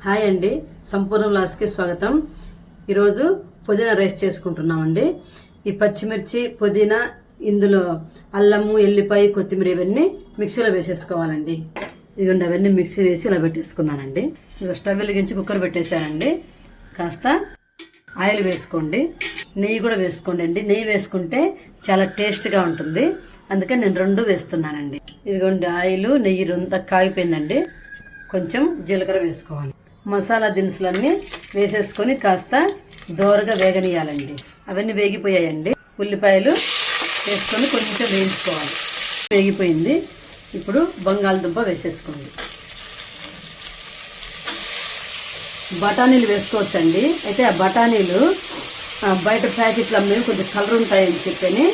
Hi అండి, సంపూర్ణ వ్లాగ్స్కి స్వాగతం. ఈరోజు పుదీనా రైస్ చేసుకుంటున్నామండి. ఈ పచ్చిమిర్చి, పుదీనా, ఇందులో అల్లము, ఎల్లిపాయ, కొత్తిమీర ఇవన్నీ మిక్సీలో వేసేసుకోవాలండి. ఇదిగోండి, అవన్నీ మిక్సీ వేసి ఇలా పెట్టేసుకున్నానండి. ఇక స్టవ్ వెలిగించి కుక్కర్ పెట్టేశానండి. కాస్త ఆయిల్ వేసుకోండి, నెయ్యి కూడా వేసుకోండి అండి. నెయ్యి వేసుకుంటే చాలా టేస్ట్గా ఉంటుంది, అందుకని నేను రెండు వేస్తున్నానండి. ఇదిగోండి, ఆయిల్ నెయ్యి అంతా కాగిపోయిందండి. కొంచెం జీలకర్ర వేసుకోవాలి. మసాలా దినుసులన్నీ వేసేసుకొని కాస్త దోరగా వేగనీయాలండి. అవన్నీ వేగిపోయాయండి. ఉల్లిపాయలు వేసుకొని కొంచెం వేయించుకోవాలి. వేగిపోయింది. ఇప్పుడు బంగాళదుంప వేసేసుకోండి. బఠానీలు వేసుకోవచ్చండి. అయితే ఆ బఠానీలు బయట ప్యాకెట్లు అమ్మేవి కొంచెం కలర్ ఉంటాయని చెప్పని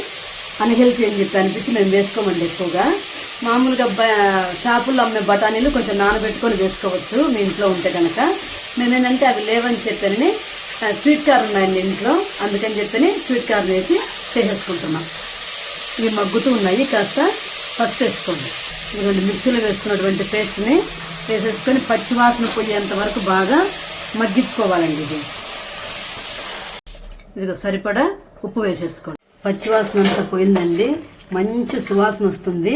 అన్హెల్తీ అని చెప్పి అనిపించి మేము వేసుకోమండి. ఎక్కువగా మామూలుగా షాపుల్లో అమ్మే బఠానీలు కొంచెం నానబెట్టుకొని వేసుకోవచ్చు మీ ఇంట్లో ఉంటే కనుక. మేమేంటంటే అవి లేవని చెప్పని స్వీట్ కార్న్ ఉన్నాయండి ఇంట్లో, అందుకని చెప్పని స్వీట్ కార్న్ వేసి చేసేసుకుంటున్నాం. ఇవి మగ్గుతూ ఉన్నాయి. కాస్త పసుపు వేసుకోండి. ఇదిగోండి, మిక్సీలో వేసుకున్నటువంటి పేస్ట్ని వేసేసుకొని పచ్చివాసన పోయేంత వరకు బాగా మగ్గించుకోవాలండి. ఇదిగో సరిపడా ఉప్పు వేసేసుకోండి. పచ్చివాసన అంతా పోయిందండి, మంచి సువాసన వస్తుంది.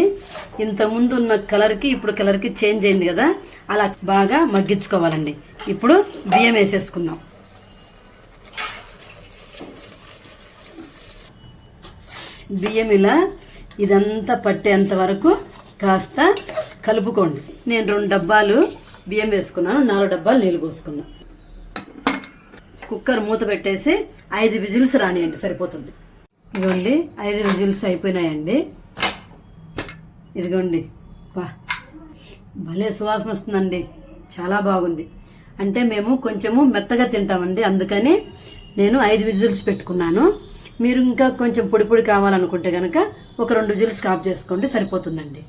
ఇంతకుముందు ఉన్న కలర్కి ఇప్పుడు కలర్కి చేంజ్ అయింది కదా, అలా బాగా మగ్గించుకోవాలండి. ఇప్పుడు బియ్యం వేసేసుకుందాం. బియ్యం ఇలా ఇదంతా పట్టేంత వరకు కాస్త కలుపుకోండి. నేను 2 డబ్బాలు బియ్యం వేసుకున్నాను, 4 డబ్బాలు నీళ్ళు పోసుకున్నాను. కుక్కర్ మూత పెట్టేసి 5 విజిల్స్ రానియండి, సరిపోతుంది. ఇదిగోండి, 5 విజిల్స్ అయిపోయినాయండి. ఇదిగోండి, భలే సువాసన వస్తుందండి, చాలా బాగుంది. అంటే మేము కొంచెము మెత్తగా తింటామండి, అందుకని నేను 5 విజిల్స్ పెట్టుకున్నాను. మీరు ఇంకా కొంచెం పొడి పొడి కావాలనుకుంటే కనుక ఒక 2 విజిల్స్ ఆఫ్ చేసుకోండి, సరిపోతుందండి.